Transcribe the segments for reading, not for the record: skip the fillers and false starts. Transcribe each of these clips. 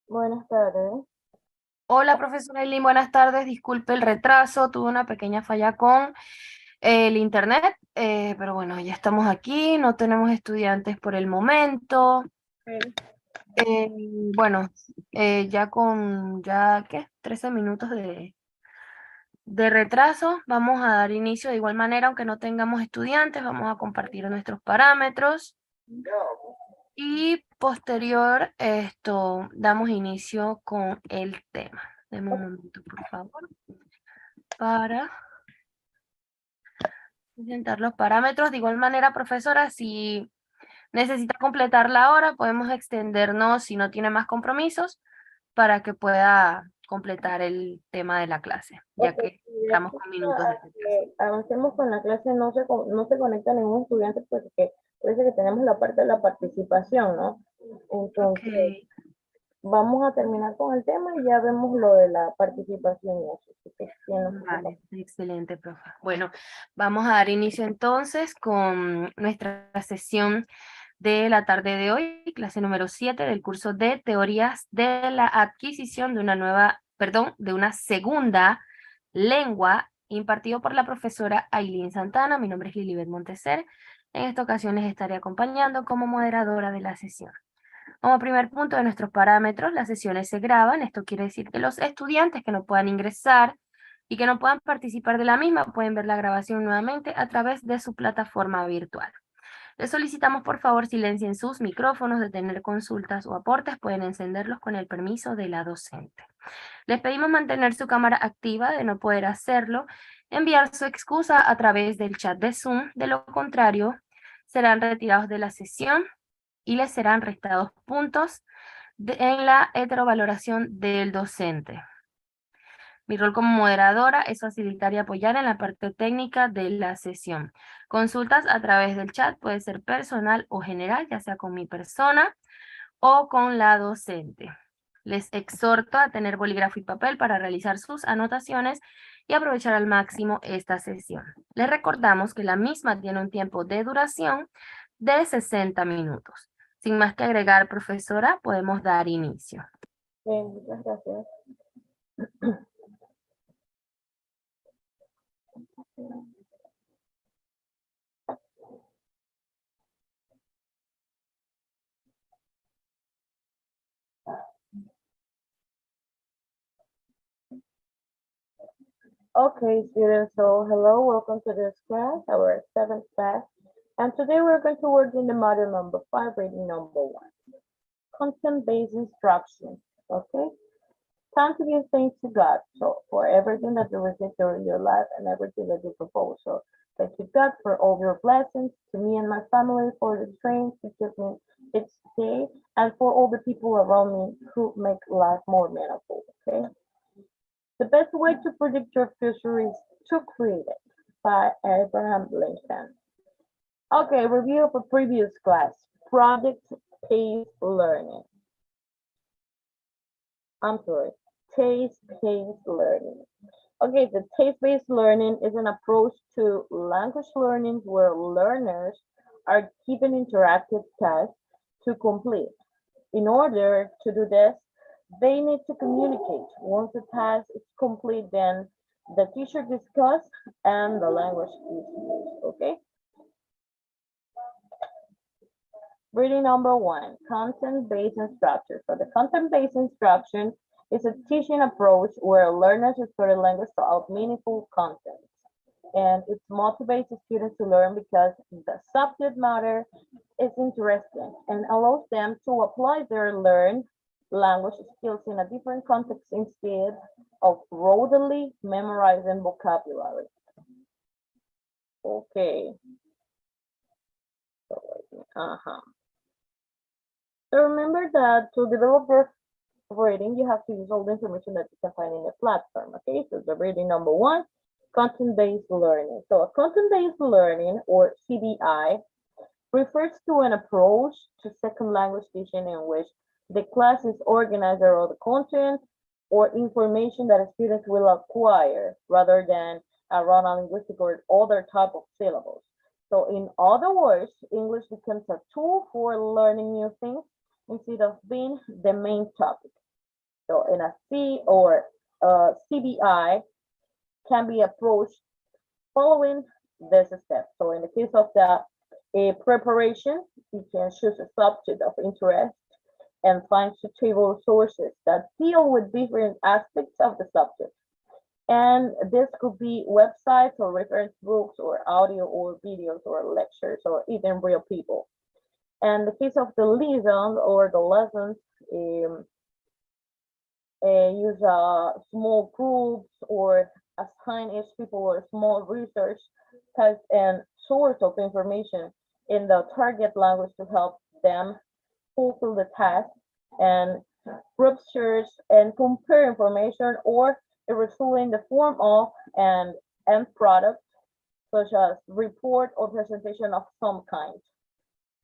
Buenas tardes. Hola, profesora Aylin, buenas tardes. Disculpe el retraso, tuve una pequeña falla con el internet, pero bueno, ya estamos aquí, no tenemos estudiantes por el momento. Eh, bueno, ¿qué? 13 minutos de retraso. Vamos a dar inicio de igual manera, aunque no tengamos estudiantes, vamos a compartir nuestros parámetros y posterior esto damos inicio con el tema. Deme un momento, por favor, para presentar los parámetros. De igual manera, profesora, si necesita completar la hora, podemos extendernos si no tiene más compromisos para que pueda completar el tema de la clase, ya Ok, que y de estamos aquí con minutos de a retraso. que avancemos con la clase no se conecta ningún estudiante porque parece que tenemos la parte de la participación, ¿no? Ok, Entonces, vamos a terminar con el tema y ya vemos lo de la participación y eso. Así que, ¿quién nos ocupa? vale, excelente, profe. Bueno, vamos a dar inicio entonces con nuestra sesión de la tarde de hoy, clase número 7 del curso de Teorías de la Adquisición de una de una segunda lengua, impartido por la profesora Aylin Santana. Mi nombre es Lilibet Monteser. En esta ocasión les estaré acompañando como moderadora de la sesión. Como primer punto de nuestros parámetros, las sesiones se graban. Esto quiere decir que los estudiantes que no puedan ingresar y que no puedan participar de la misma pueden ver la grabación nuevamente a través de su plataforma virtual. Les solicitamos por favor silencien sus micrófonos. De tener consultas o aportes pueden encenderlos con el permiso de la docente. Les pedimos mantener su cámara activa. De no poder hacerlo, enviar su excusa a través del chat de Zoom. De lo contrario, serán retirados de la sesión y les serán restados puntos en la heterovaloración del docente. Mi rol como moderadora es facilitar y apoyar en la parte técnica de la sesión. Consultas a través del chat puede ser personal o general, ya sea con mi persona o con la docente. Les exhorto a tener bolígrafo y papel para realizar sus anotaciones y aprovechar al máximo esta sesión. Les recordamos que la misma tiene un tiempo de duración de 60 minutos. Sin más que agregar, profesora, podemos dar inicio. Bien, muchas gracias. Okay, students, so hello, welcome to this class, our seventh class. And today we're going to work in the module number 5, reading number 1. Content-based instructions, okay? Time to give thanks to God. So for everything that you receive during your life and everything that you propose. So thank you God for all your blessings, to me and my family for the strength to keep me each day, and for all the people around me who make life more meaningful. Okay. The best way to predict your future is to create it, by Abraham Lincoln. Okay, review of a previous class. Project-based learning. I'm sorry, taste-based learning. Okay, the taste-based learning is an approach to language learning where learners are given interactive tasks to complete. In order to do this, they need to communicate. Once the task is complete, then the teacher discusses and the language is used, okay? Reading number 1, content-based instruction. So the content-based instruction is a teaching approach where learners study language throughout meaningful content. And it motivates students to learn because the subject matter is interesting and allows them to apply their learned language skills in a different context instead of broadly memorizing vocabulary. Okay. So remember that to develop your reading, you have to use all the information that you can find in the platform. Okay, so the reading number 1, content-based learning. So a content-based learning, or CBI, refers to an approach to second language teaching in which the class is organized around the content or information that students will acquire rather than around a linguistic or other type of syllables. So in other words, English becomes a tool for learning new things instead of being the main topic. So in a C or CBI can be approached following this step. So in the case of the preparation, you can choose a subject of interest and find suitable sources that deal with different aspects of the subject. And this could be websites or reference books or audio or videos or lectures or even real people. And the case of the liaison or the lessons, use small groups or assign each people or small research types and source of information in the target language to help them fulfill the task, and group search and compare information or a result in the form of an end product such as report or presentation of some kind.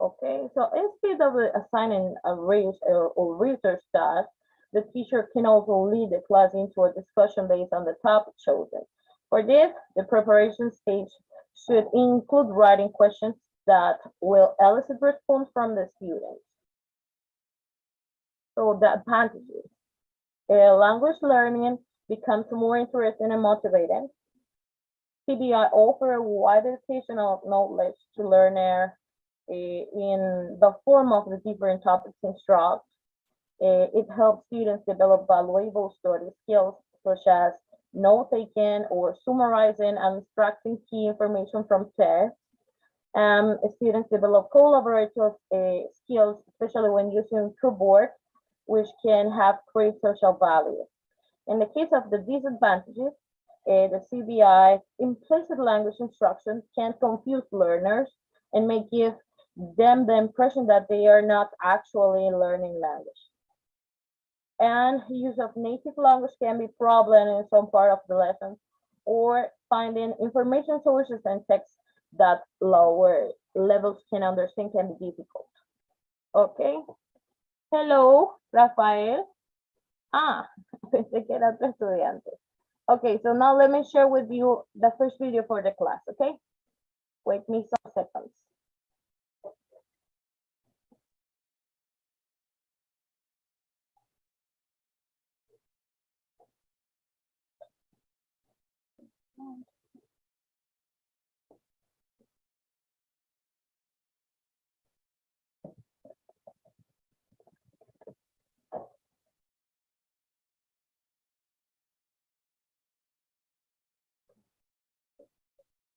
Okay, so instead of assigning a race or research task, the teacher can also lead the class into a discussion based on the topic chosen. For this, the preparation stage should include writing questions that will elicit response from the students. So the advantages. Language learning becomes more interesting and motivating. CBI offer a wide educational knowledge to learner in the form of the different topics instructed. It helps students develop valuable study skills such as note-taking or summarizing and extracting key information from text. Students develop collaborative skills, especially when using keyboard, which can have great social value. In the case of the disadvantages, the CBI implicit language instruction can confuse learners and may give them the impression that they are not actually learning language. And use of native language can be a problem in some part of the lesson, or finding information sources and texts that lower levels can understand can be difficult. Okay. Hello, Rafael. Pensé que era otro estudiante. Okay, so now let me share with you the first video for the class, okay? Wait me some seconds.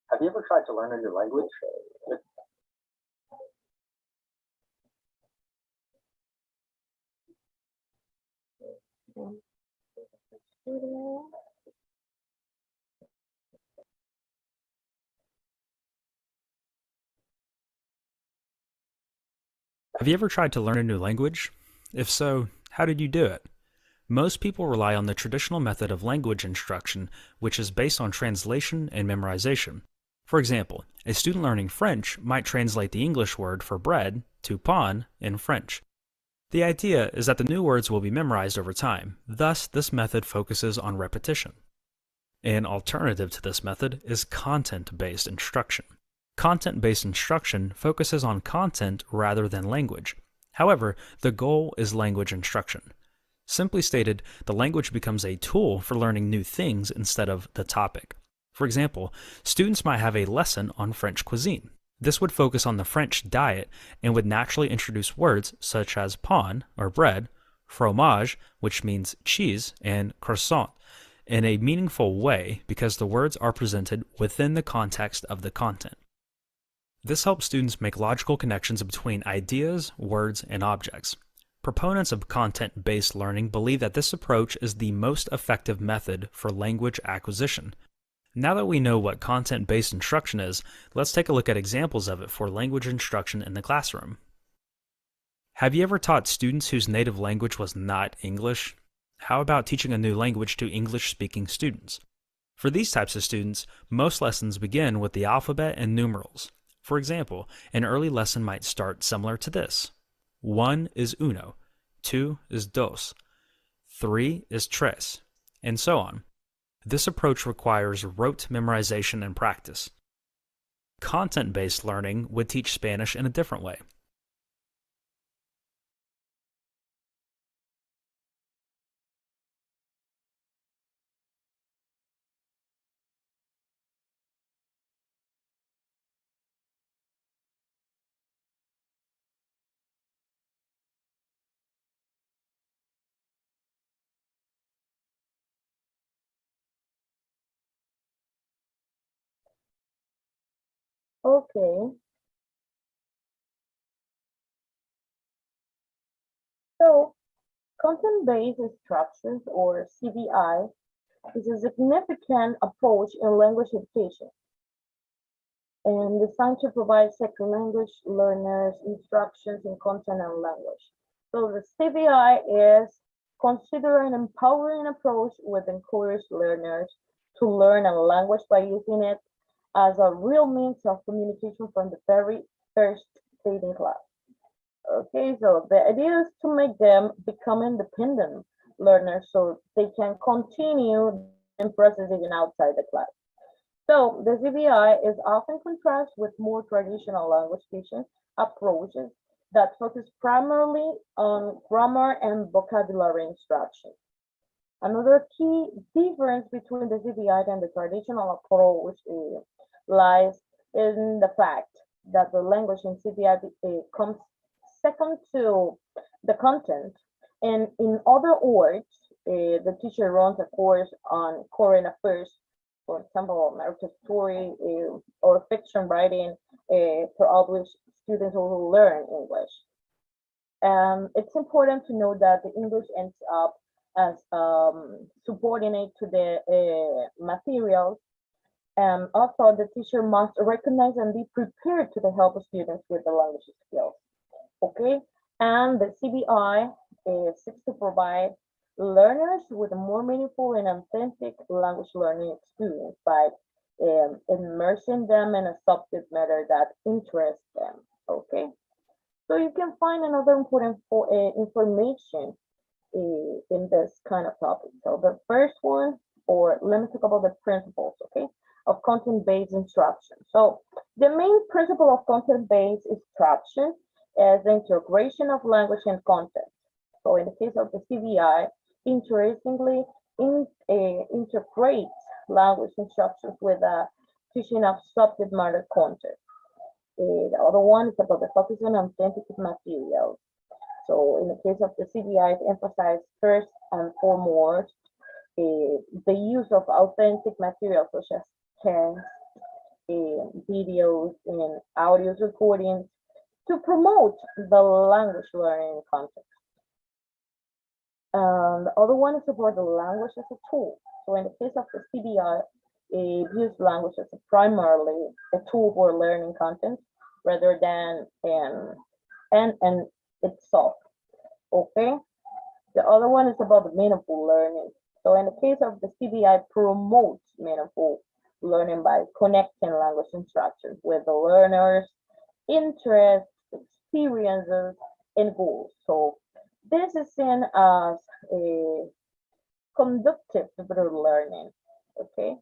Have you ever tried to learn a new language? Have you ever tried to learn a new language? If so, how did you do it? Most people rely on the traditional method of language instruction, which is based on translation and memorization. For example, a student learning French might translate the English word for bread to pain in French. The idea is that the new words will be memorized over time, thus this method focuses on repetition. An alternative to this method is content-based instruction. Content-based instruction focuses on content rather than language. However, the goal is language instruction. Simply stated, the language becomes a tool for learning new things instead of the topic. For example, students might have a lesson on French cuisine. This would focus on the French diet and would naturally introduce words such as pain, or bread, fromage, which means cheese, and croissant, in a meaningful way because the words are presented within the context of the content. This helps students make logical connections between ideas, words, and objects. Proponents of content-based learning believe that this approach is the most effective method for language acquisition. Now that we know what content-based instruction is, let's take a look at examples of it for language instruction in the classroom. Have you ever taught students whose native language was not English? How about teaching a new language to English-speaking students? For these types of students, most lessons begin with the alphabet and numerals. For example, an early lesson might start similar to this. 1 is uno, 2 is dos, 3 is tres, and so on. This approach requires rote memorization and practice. Content-based learning would teach Spanish in a different way. Okay. So, content-based instructions, or CBI, is a significant approach in language education and designed to provide second language learners instructions in content and language. So the CBI is considered an empowering approach which encourages learners to learn a language by using it as a real means of communication from the very first stage in class. Okay, so the idea is to make them become independent learners so they can continue the process even outside the class. So the CBI is often contrasted with more traditional language teaching approaches that focus primarily on grammar and vocabulary instruction. Another key difference between the CBI and the traditional approach lies in the fact that the language in CBI comes second to the content, and in other words, the teacher runs a course on current affairs, for example, narrative story or fiction writing for all which students who learn English. It's important to know that the English ends up as subordinate to the materials, and also the teacher must recognize and be prepared to help students with the language skills. Okay, and the CBI seeks to provide learners with a more meaningful and authentic language learning experience by immersing them in a subject matter that interests them. Okay, so you can find another important information in this kind of topic. So the first one, or let me talk about the principles, okay, of content-based instruction. So the main principle of content-based instruction is the integration of language and content. So in the case of the CBI, interestingly, integrates language instructions with a teaching of subject matter content. The other one is about the focus on authentic materials. So in the case of the CBI, it emphasizes first and foremost the use of authentic materials such as text, videos, and audio recordings to promote the language learning context. The other one is about the language as a tool. So in the case of the CBI, it views language as primarily a tool for learning content rather than an itself. Okay. The other one is about the meaningful learning. So in the case of the CBI, promotes meaningful learning by connecting language instructions with the learner's interests, experiences, and goals. So this is seen as a conductive learning. Okay.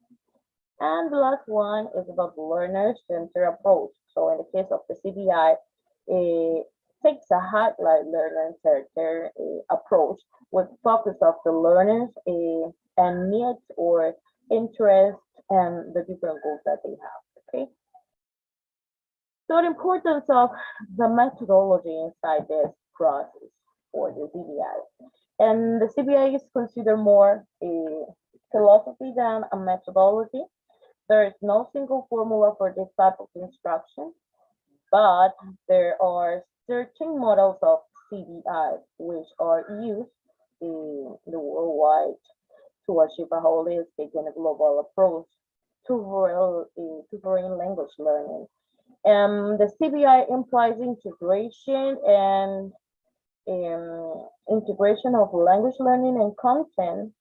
And the last one is about the learner-centered approach. So in the case of the CBI, it takes a highlight learner-centered approach with focus of the learners and needs or interests and the different goals that they have. Okay. So the importance of the methodology inside this process for the CBI. And the CBI is considered more a philosophy than a methodology. There is no single formula for this type of instruction, but there are certain models of CBI which are used in the worldwide to achieve a holistic and a global approach to foreign language learning. The CBI implies integration and integration of language learning and content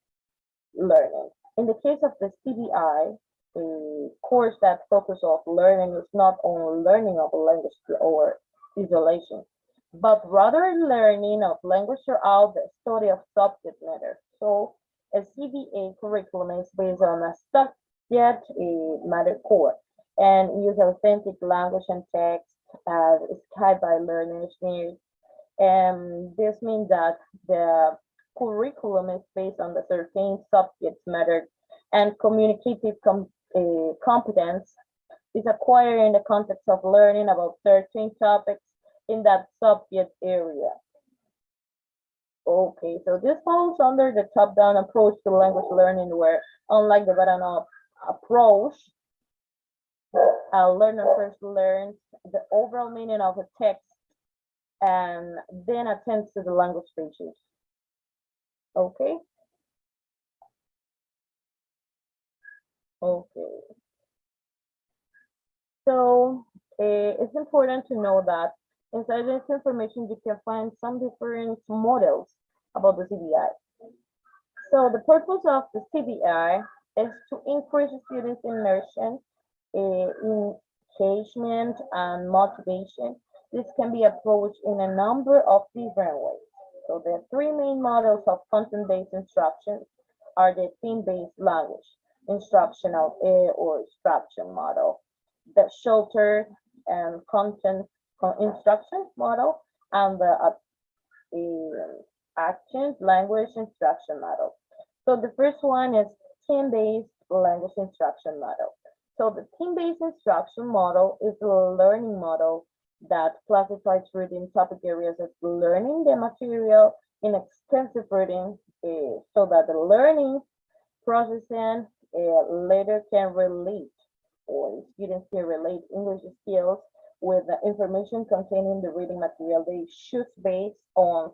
learning. In the case of the CBI, the course that focus of learning is not only learning of a language or isolation, but rather learning of language throughout the study of subject matter. So a CBA curriculum is based on a subject matter core and use authentic language and text as guided by learners' needs. And this means that the curriculum is based on the certain subject matter and communicative competence is acquired in the context of learning about certain topics in that subject area. Okay, so this falls under the top-down approach to language learning, where unlike the bottom-up approach, A learner first learns the overall meaning of a text and then attends to the language features. Okay? Okay. So it's important to know that inside this information you can find some different models about the CBI. So the purpose of the CBI is to increase students' immersion, engagement, and motivation. This can be approached in a number of different ways. So the three main models of content-based instruction are the theme-based language instructional or instruction model, the sheltered and content instruction model, and the action language instruction model. So the first one is theme-based language instruction model. So the theme-based instruction model is a learning model that classifies reading topic areas as learning the material in extensive reading so that the learning processing later can relate or students can relate English skills with the information contained in the reading material they choose based on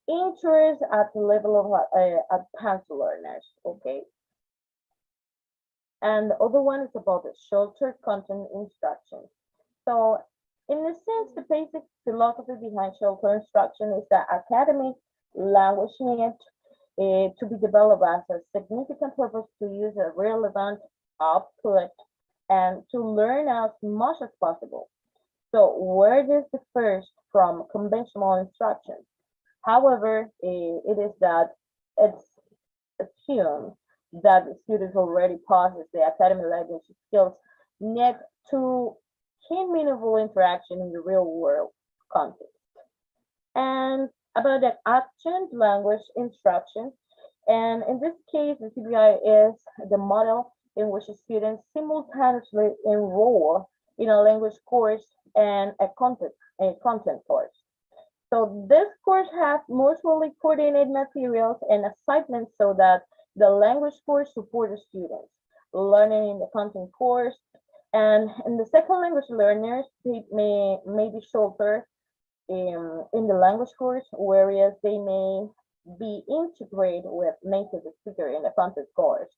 interest at the level of advanced learners, okay? And the other one is about the sheltered content instruction. So in a sense, the basic philosophy behind sheltered instruction is that academic language needs to be developed as a significant purpose to use a relevant output and to learn as much as possible. So where this differs from conventional instruction. However, it is that it's assumed that the students already possess the academic language skills need to gain meaningful interaction in the real world context. And about the action language instruction, and in this case, the CBI is the model in which students simultaneously enroll in a language course and a content course. So this course has mutually coordinated materials and assignments so that the language course supports the students learning in the content course. And in the second language learners, they may be sheltered in the language course, whereas they may be integrated with native speaker in the content course.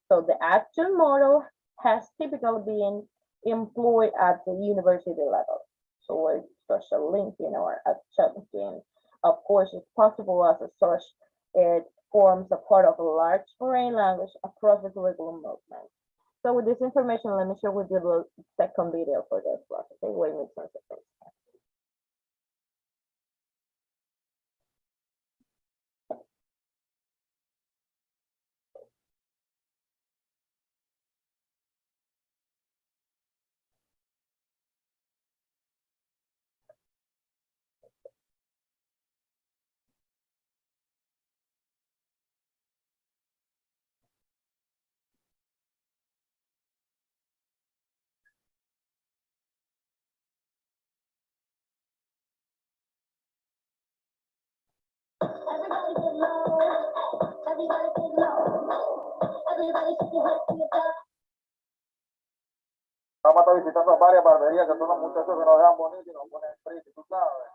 So the action model has typically been employed at the university level. So it's such a linking or a chunking. Of course, it's possible as a such, it forms a part of a large foreign language across the curriculum movement. So with this information, let me share with you the second video for this class. Okay, wait a minute. Everybody get low. Everybody get low. Everybody put your hands to your top. Vamos a estar visitando varias barberías que son los muchachos que nos dejan bonitos y nos ponen pretty, tú sabes.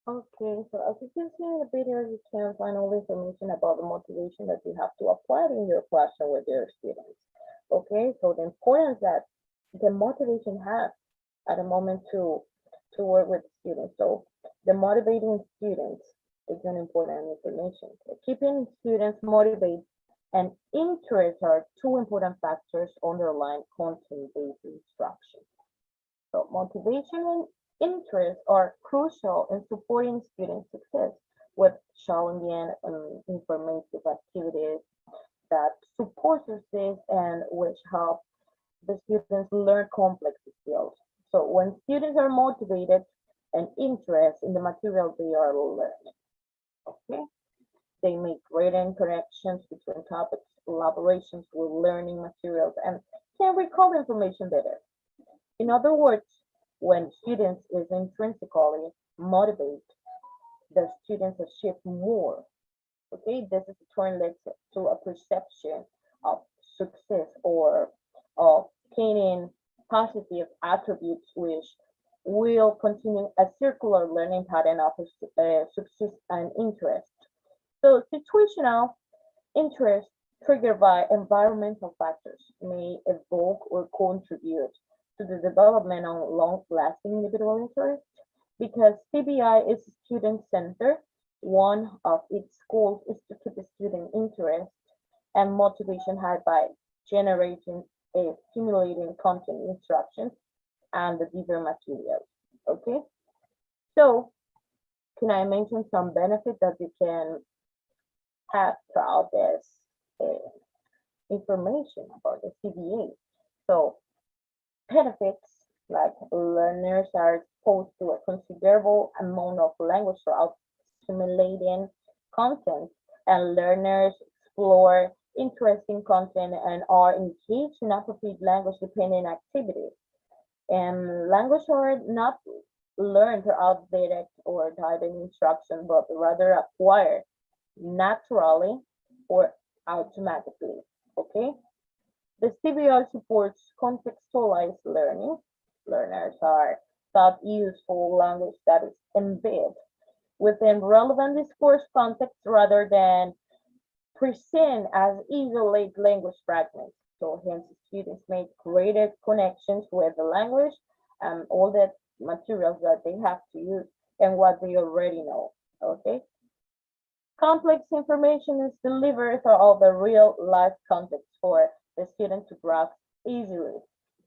Okay, so as you can see in the video, you can find all the information about the motivation that you have to apply in your classroom with your students. Okay, so the importance that the motivation has at the moment to work with students. So the motivating students is an important information. So keeping students motivated and interest are two important factors underlying content-based instruction. So motivation and interest are crucial in supporting student success with challenging and informative activities that support success and which help the students learn complex skills. So when students are motivated and interested in the material they are learning, okay, they make greater connections between topics, collaborations with learning materials, and can recall information better. In other words, when students is intrinsically motivated, the students achieve more. Okay, this is translates to a perception of success or of gaining positive attributes which will continue a circular learning pattern of success and interest. So situational interest triggered by environmental factors may evoke or contribute to the development of long-lasting individual interest because CBI is student-centered. One of its goals is to keep the student interest and motivation high by generating a stimulating content instructions and the different materials. Okay, so can I mention some benefits that you can have throughout this uh, information about the CBA? So benefits like learners are exposed to a considerable amount of language throughout stimulating content, and learners explore interesting content and are engaged in appropriate language dependent activities. And language are not learned throughout direct or guided instruction, but rather acquired naturally or automatically. Okay. The CBR supports contextualized learning. Learners are taught useful language that is embedded within relevant discourse context rather than present as isolated language fragments. So hence students make greater connections with the language and all the materials that they have to use and what they already know. Okay. Complex information is delivered through all the real life context for the student to grasp easily,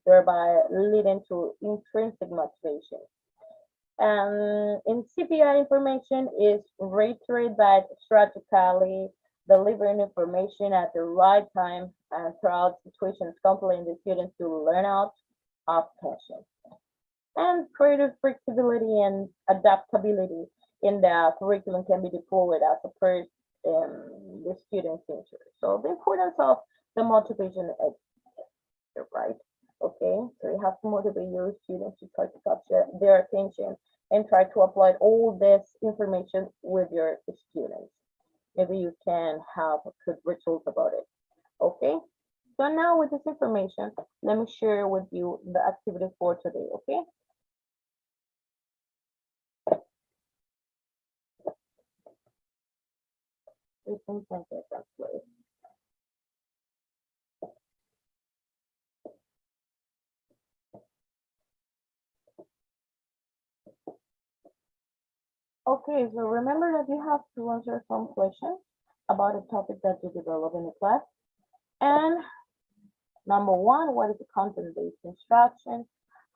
thereby leading to intrinsic motivation. And in CPI, information is reiterated by strategically delivering information at the right time and throughout situations, compelling the students to learn out of tension. And creative flexibility and adaptability in the curriculum can be deployed as a per the student's interest. So the importance of the motivation is right. Okay, so you have to motivate your students to try to capture their attention and try to apply all this information with your students. Maybe you can have good results about it. Okay, so now with this information, let me share with you the activity for today. Okay. Okay, so remember that you have to answer some questions about a topic that you develop in the class. And number one, what is the content-based instruction?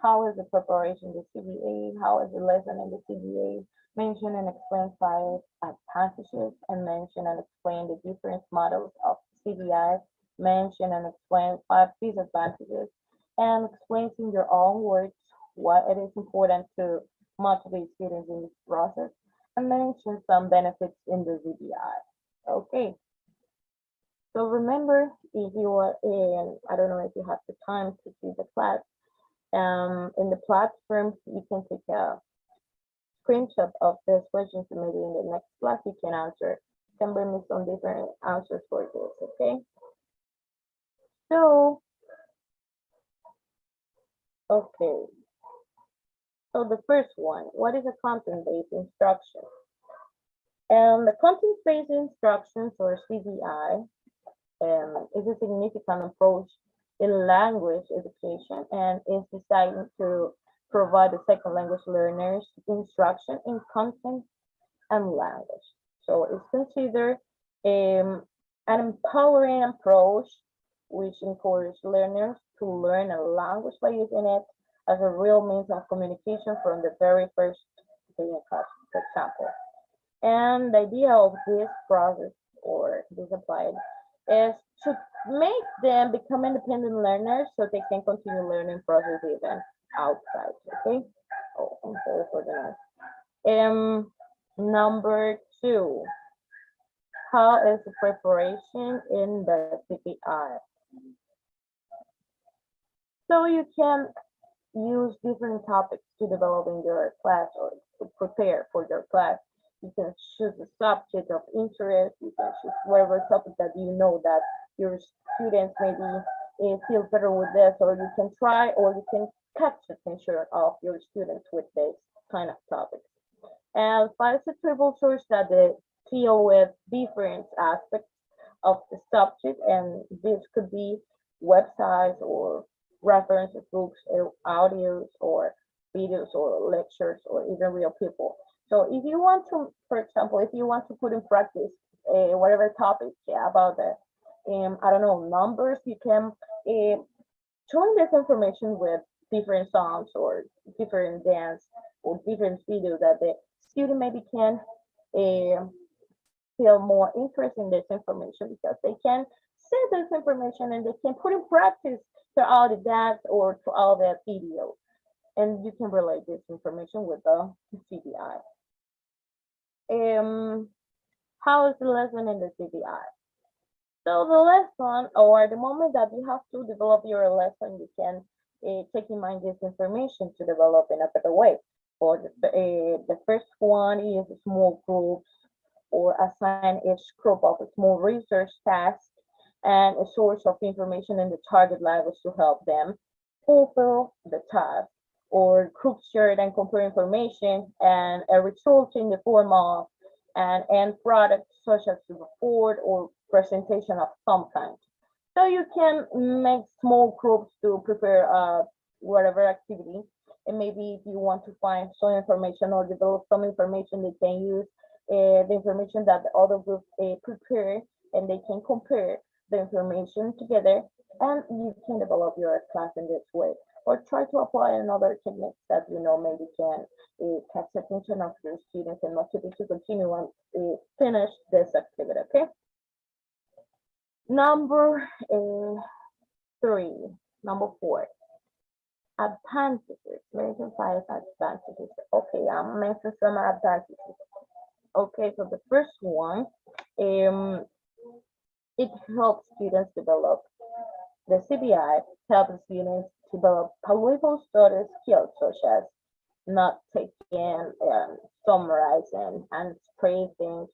How is the preparation the CBA? How is the lesson in the CBA? Mention and explain 5 advantages and mention and explain the different models of CBI. Mention and explain 5 disadvantages and explain in your own words why it is important to motivate students in this process and mention some benefits in the CBI. Okay. So remember, if you are in, I don't know if you have the time to see the class, in the platform, you can take a screenshot of these questions and maybe in the next class you can answer. You can bring me some different answers for this, okay? So, okay. So the first one, what is a content-based instruction? And the content-based instructions, or CBI, is a significant approach in language education and is designed to provide the second language learners instruction in content and language. So it's considered an empowering approach which encourages learners to learn a language by using it as a real means of communication from the very first day in class, for example. And the idea of this process or this applied is to make them become independent learners so they can continue learning process even outside. Okay. Oh, I'm sorry for the noise. Number 2, how is the preparation in the CPI? So you can use different topics to develop in your class or to prepare for your class. You can choose a subject of interest. You can choose whatever topic that you know that your students maybe feel better with this, or you can try, or you can catch the attention of your students with this kind of topics. And 5 suitable sources that they deal with different aspects of the subject, and this could be websites or references, books, audios, or videos, or lectures, or even real people. So if you want to, for example, if you want to put in practice whatever topic about the, I don't know, numbers, you can join this information with different songs or different dance or different videos that the student maybe can feel more interest in this information because they can see this information and they can put in practice throughout the dance or throughout the video. And you can relate this information with the CBI. How is the lesson in the CBI? So the lesson, or the moment that you have to develop your lesson, you can take in mind this information to develop in a better way. For the first one is small groups, or assign each group of a small research task and a source of information in the target language to help them fulfill the task. Or groups share and compare information and a result in the form of an end product such as a report or presentation of some kind. So you can make small groups to prepare whatever activity. And maybe if you want to find some information or develop some information, they can use the information that the other group prepare, and they can compare the information together, and you can develop your class in this way. Or try to apply another techniques that you know maybe can catch the attention of your students and motivate to continue and finish this activity. Okay. Number 4, advantages. Mention 5 advantages. Okay, I'm mentioning some advantages. Okay, so the first one, it helps students develop. The CBI helps students develop valuable study skills such as note taking, summarizing, and expressing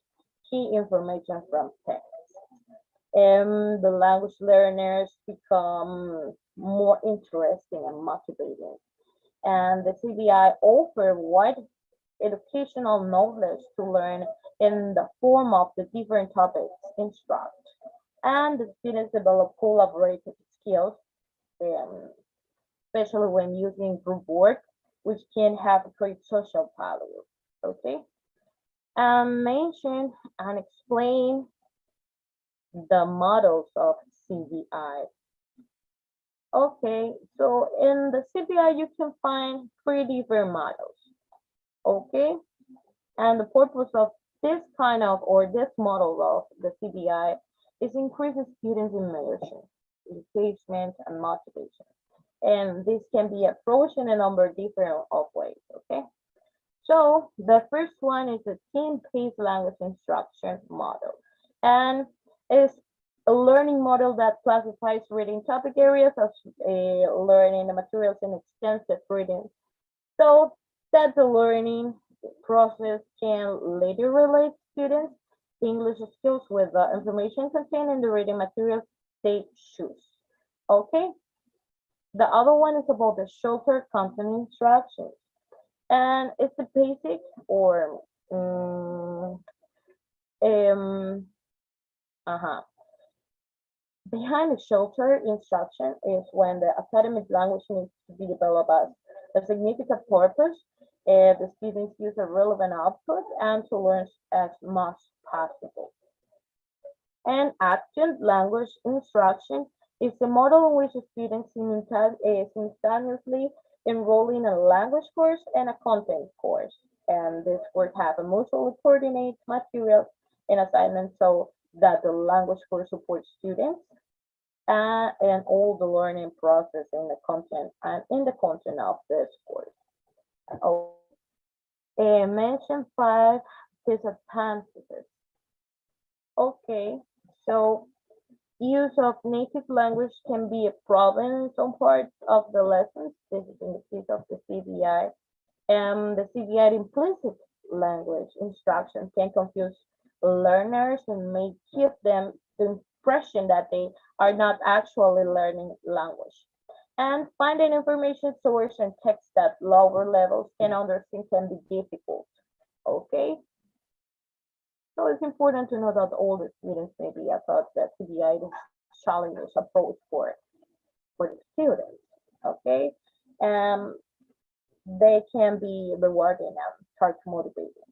key information from text. The language learners become more interesting and motivating. And the CBI offer wide educational knowledge to learn in the form of the different topics instruct. And the students develop collaborative skills, especially when using group work, which can have great social value. Okay. Mention and explain the models of CBI. Okay, so in the CBI, you can find 3 different models. Okay, and the purpose of this kind of, or this model of the CBI is increasing students' immersion, engagement, and motivation. And this can be approached in a number of different ways, okay? So the first one is the team-based language instruction model. And it's a learning model that classifies reading topic areas as learning the materials in extensive reading, so that the learning process can later relate students English skills with the information contained in the reading materials they choose. Okay. The other one is about the shorter content instructions. And it's the basic or um, uh-huh. Behind the shelter instruction is when the academic language needs to be developed as a significant purpose, the students use a relevant output and to learn as much possible. And active language instruction is the model in which students simultaneously enroll in a language course and a content course. And this course have a mutually coordinated materials and assignments so that the language course supports students and all the learning process in the content and in the content of this course. Oh, mention 5 disadvantages. Okay, so use of native language can be a problem in some parts of the lessons. This is in the case of the CBI. The CBI implicit language instruction can confuse learners and may give them the impression that they are not actually learning language. And finding information source and text at lower levels can understand can be difficult. Okay, so it's important to know that all the students maybe about that CBI is challengers approach for the students. Okay, they can be rewarding and start motivating.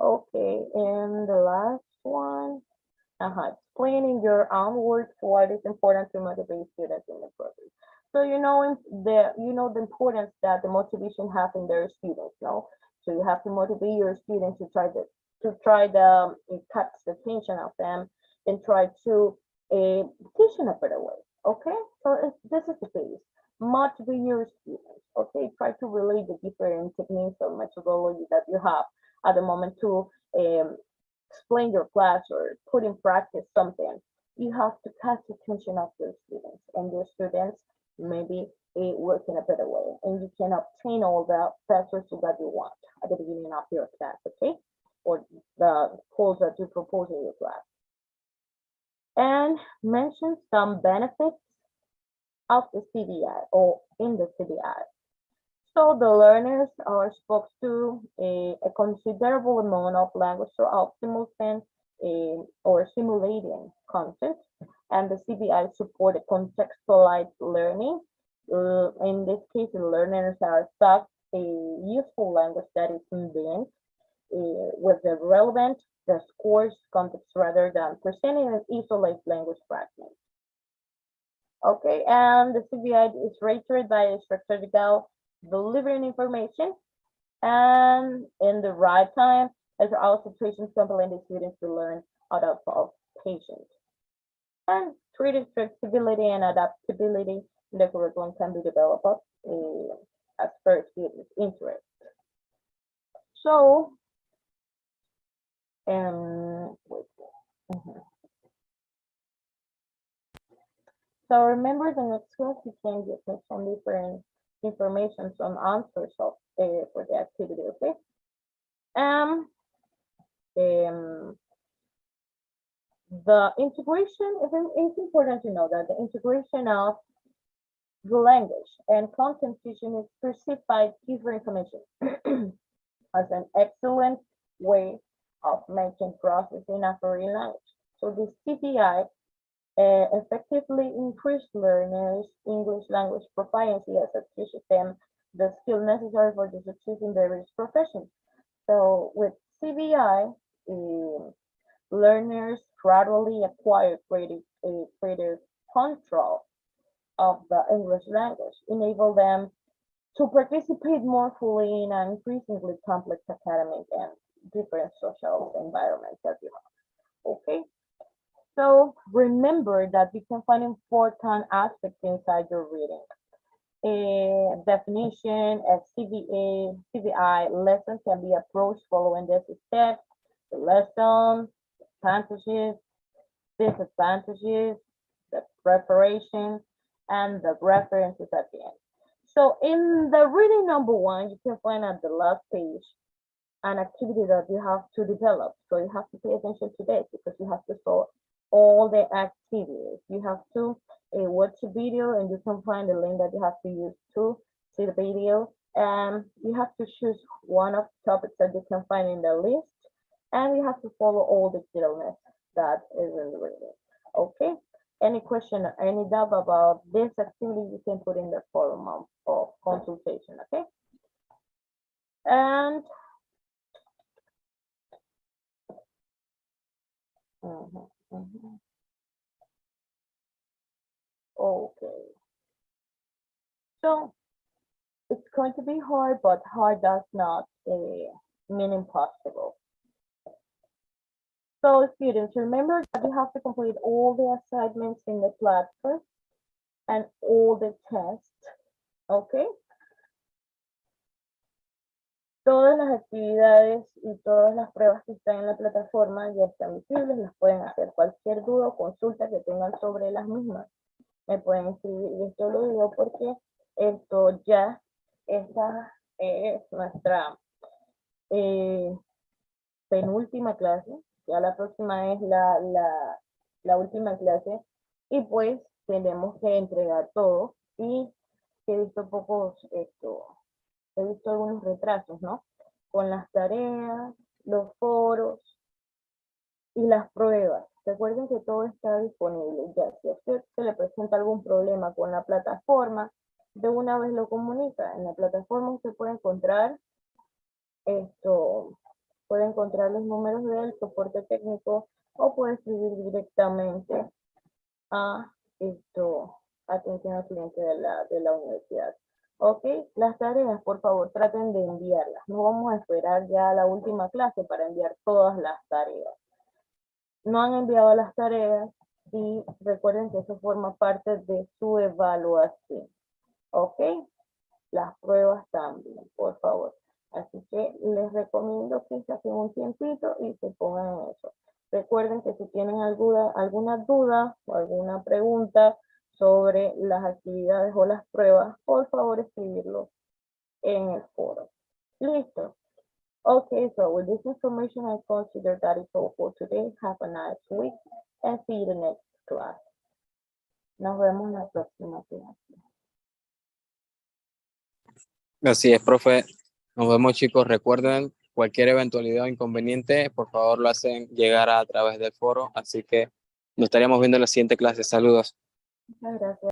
Okay, and the last one, explaining your own words what is important to motivate students in the process. So the importance that the motivation have in their students, no? So you have to motivate your students to try the catch the attention of them and try to teach in a better way. Okay, so this is the base. Motivate your students. Okay, try to relate the different techniques or methodology that you have at the moment to explain your class or put in practice something. You have to catch the attention of your students, and your students maybe work in a better way, and you can obtain all the best results that you want at the beginning of your class. Okay, or the goals that you propose in your class. And mention some benefits of the CBI or in the CBI. So the learners are exposed to a considerable amount of language throughout simultaneous or simulating content, and the CBI support a contextualized learning. In this case, the learners are taught a useful language that is linked with the relevant, the course context rather than presenting an isolated language fragment. Okay, and the CBI is rated by a strategical delivering information and in the right time, as also situations compelling the students to learn out of patience. And treated flexibility and adaptability in the curriculum can be developed as per students' interest. So, so remember the next class you can get me some different information, some answers of for the activity, okay? The integration, it's important to know that the integration of the language and content teaching is perceived by different commissions as an excellent way of making processing a foreign language. So the CPI effectively increase learners' English language proficiency as it teaches them the skill necessary for the success in various professions. So with CBI, learners gradually acquire greater control of the English language, enable them to participate more fully in an increasingly complex academic and different social environments that you have. Okay, so remember that you can find important aspects inside your reading. A definition, a CBI lesson can be approached following this step: the lesson, advantages, disadvantages, the preparation, and the references at the end. So in the reading number 1, you can find at the last page an activity that you have to develop. So you have to pay attention to this because you have to solve all the activities. You have to watch a video, and you can find the link that you have to use to see the video You have to choose one of the topics that you can find in the list, and you have to follow all the keywords that is in the reading. Okay? Any question or any doubt about this activity, you can put in the forum of consultation, okay? And okay. So it's going to be hard, but hard does not mean impossible. So students, remember that you have to complete all the assignments in the platform and all the tests, okay? Todas las actividades y todas las pruebas que están en la plataforma ya están visibles, las pueden hacer. Cualquier duda o consulta que tengan sobre las mismas, me pueden escribir. Y esto lo digo porque esto ya, esta es nuestra penúltima clase, ya la próxima es la última clase, y pues tenemos que entregar todo, y he visto he visto algunos retrasos, ¿no? Con las tareas, los foros y las pruebas. Recuerden que todo está disponible ya. Si a usted se le presenta algún problema con la plataforma, de una vez lo comunica. En la plataforma usted puede encontrar puede encontrar los números del soporte técnico o puede escribir directamente a atención al cliente de la universidad. Ok, las tareas, por favor, traten de enviarlas. No vamos a esperar ya a la última clase para enviar todas las tareas. No han enviado las tareas y recuerden que eso forma parte de su evaluación. Ok, las pruebas también, por favor. Así que les recomiendo que se hacen un tiempito y se pongan en eso. Recuerden que si tienen alguna duda o alguna pregunta sobre las actividades o las pruebas, por favor escribirlo en el foro. Listo. Okay, so with this information, I consider that it's all for today. Have a nice week and see you in the next class. Nos vemos en la próxima clase. Así es, profe. Nos vemos, chicos. Recuerden, cualquier eventualidad o inconveniente, por favor lo hacen llegar a través del foro. Así que nos estaríamos viendo en la siguiente clase. Saludos. Muchas gracias.